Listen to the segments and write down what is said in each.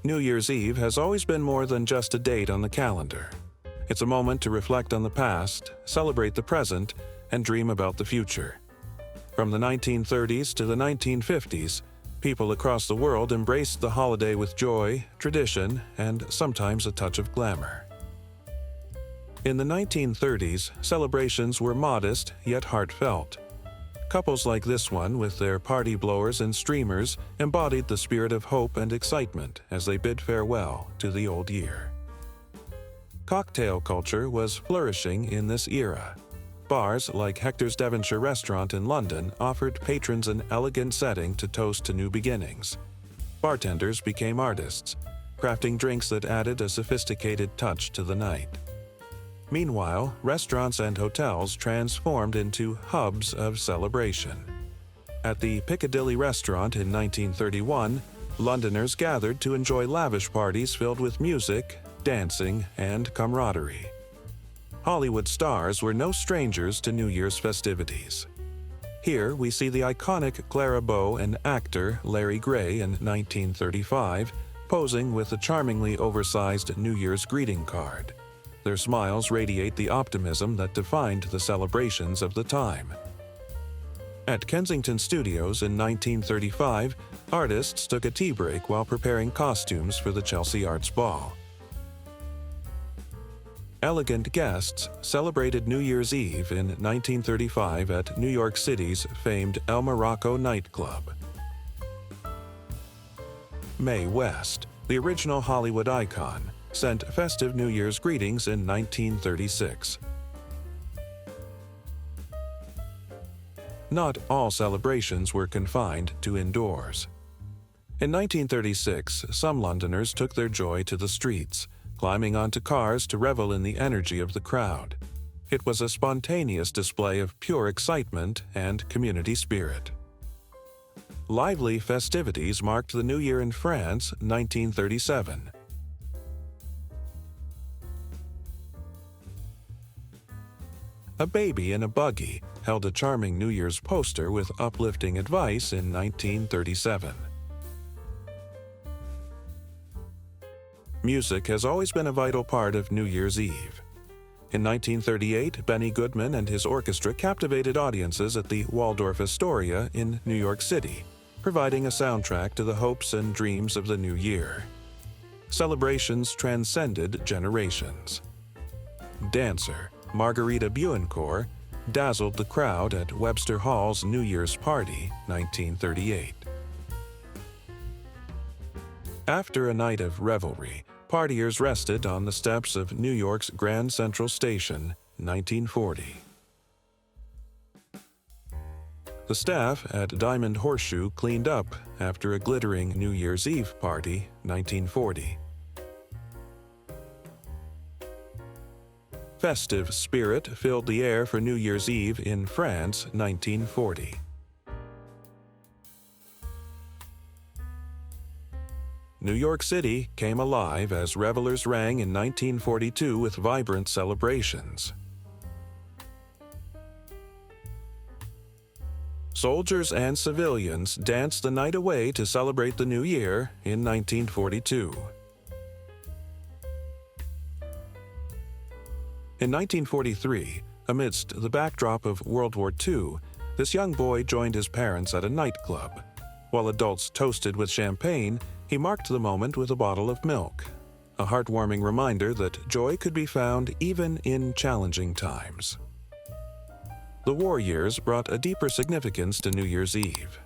New Year's Eve has always been more than just a date on the calendar. It's a moment to reflect on the past, celebrate the present, and dream about the future. From the 1930s to the 1950s, people across the world embraced the holiday with joy, tradition, and sometimes a touch of glamour. In the 1930s, celebrations were modest yet heartfelt. Couples like this one, with their party blowers and streamers, embodied the spirit of hope and excitement as they bid farewell to the old year. Cocktail culture was flourishing in this era. Bars like Hector's Devonshire Restaurant in London offered patrons an elegant setting to toast to new beginnings. Bartenders became artists, crafting drinks that added a sophisticated touch to the night. Meanwhile, restaurants and hotels transformed into hubs of celebration. At the Piccadilly Restaurant in 1931, Londoners gathered to enjoy lavish parties filled with music, dancing, and camaraderie. Hollywood stars were no strangers to New Year's festivities. Here we see the iconic Clara Bow and actor Larry Gray in 1935 posing with a charmingly oversized New Year's greeting card. Their smiles radiate the optimism that defined the celebrations of the time. At Kensington Studios in 1935, artists took a tea break while preparing costumes for the Chelsea Arts Ball. Elegant guests celebrated New Year's Eve in 1935 at New York City's famed El Morocco nightclub. Mae West, the original Hollywood icon, sent festive New Year's greetings in 1936. Not all celebrations were confined to indoors. In 1936, some Londoners took their joy to the streets, climbing onto cars to revel in the energy of the crowd. It was a spontaneous display of pure excitement and community spirit. Lively festivities marked the New Year in France, 1937. A baby in a buggy held a charming New Year's poster with uplifting advice in 1937. Music has always been a vital part of New Year's Eve. In 1938, Benny Goodman and his orchestra captivated audiences at the Waldorf Astoria in New York City, providing a soundtrack to the hopes and dreams of the new year. Celebrations transcended generations. Dancer Margarita Buencourt dazzled the crowd at Webster Hall's New Year's Party, 1938. After a night of revelry, partiers rested on the steps of New York's Grand Central Station, 1940. The staff at Diamond Horseshoe cleaned up after a glittering New Year's Eve party, 1940. Festive spirit filled the air for New Year's Eve in France, 1940. New York City came alive as revelers rang in 1942 with vibrant celebrations. Soldiers and civilians danced the night away to celebrate the new year in 1942. In 1943, amidst the backdrop of World War II, this young boy joined his parents at a nightclub. While adults toasted with champagne, he marked the moment with a bottle of milk, a heartwarming reminder that joy could be found even in challenging times. The war years brought a deeper significance to New Year's Eve.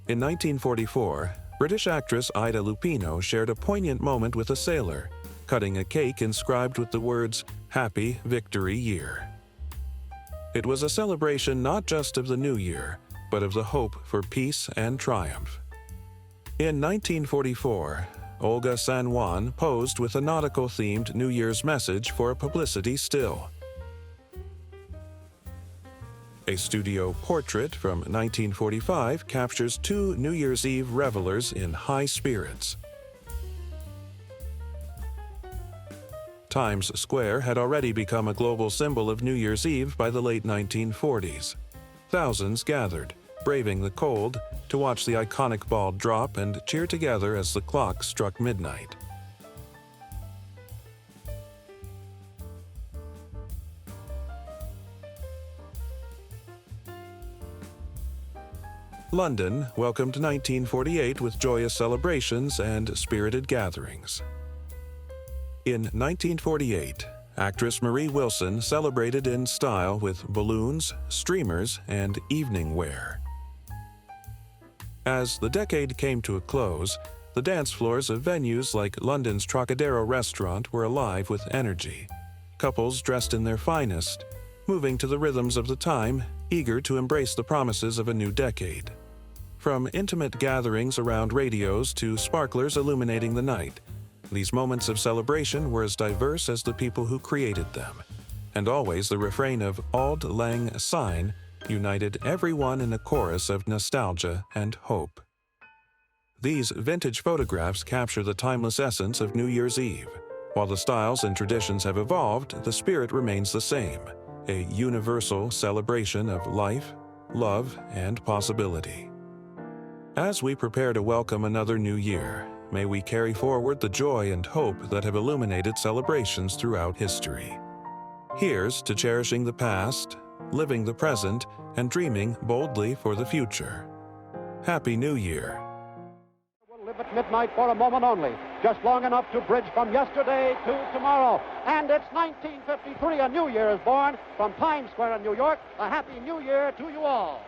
In 1944, British actress Ida Lupino shared a poignant moment with a sailor, cutting a cake inscribed with the words, "Happy Victory Year." It was a celebration not just of the new year, but of the hope for peace and triumph. In 1944, Olga San Juan posed with a nautical-themed New Year's message for a publicity still. A studio portrait from 1945 captures two New Year's Eve revelers in high spirits. Times Square had already become a global symbol of New Year's Eve by the late 1940s. Thousands gathered, braving the cold to watch the iconic ball drop and cheer together as the clock struck midnight. London welcomed 1948 with joyous celebrations and spirited gatherings. In 1948, actress Marie Wilson celebrated in style with balloons, streamers, and evening wear. As the decade came to a close, the dance floors of venues like London's Trocadero restaurant were alive with energy. Couples dressed in their finest, moving to the rhythms of the time, eager to embrace the promises of a new decade. From intimate gatherings around radios to sparklers illuminating the night, these moments of celebration were as diverse as the people who created them, and always the refrain of Auld Lang Syne united everyone in a chorus of nostalgia and hope. These vintage photographs capture the timeless essence of New Year's Eve. While the styles and traditions have evolved, the spirit remains the same, a universal celebration of life, love, and possibility. As we prepare to welcome another new year, may we carry forward the joy and hope that have illuminated celebrations throughout history. Here's to cherishing the past, living the present, and dreaming boldly for the future. Happy New Year! We'll live at midnight for a moment only, just long enough to bridge from yesterday to tomorrow. And it's 1953, a new year is born from Times Square in New York. A happy new year to you all.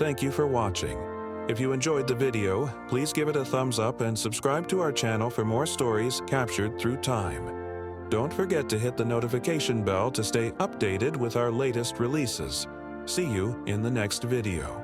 Thank you for watching. If you enjoyed the video, please give it a thumbs up and subscribe to our channel for more stories captured through time. Don't forget to hit the notification bell to stay updated with our latest releases. See you in the next video.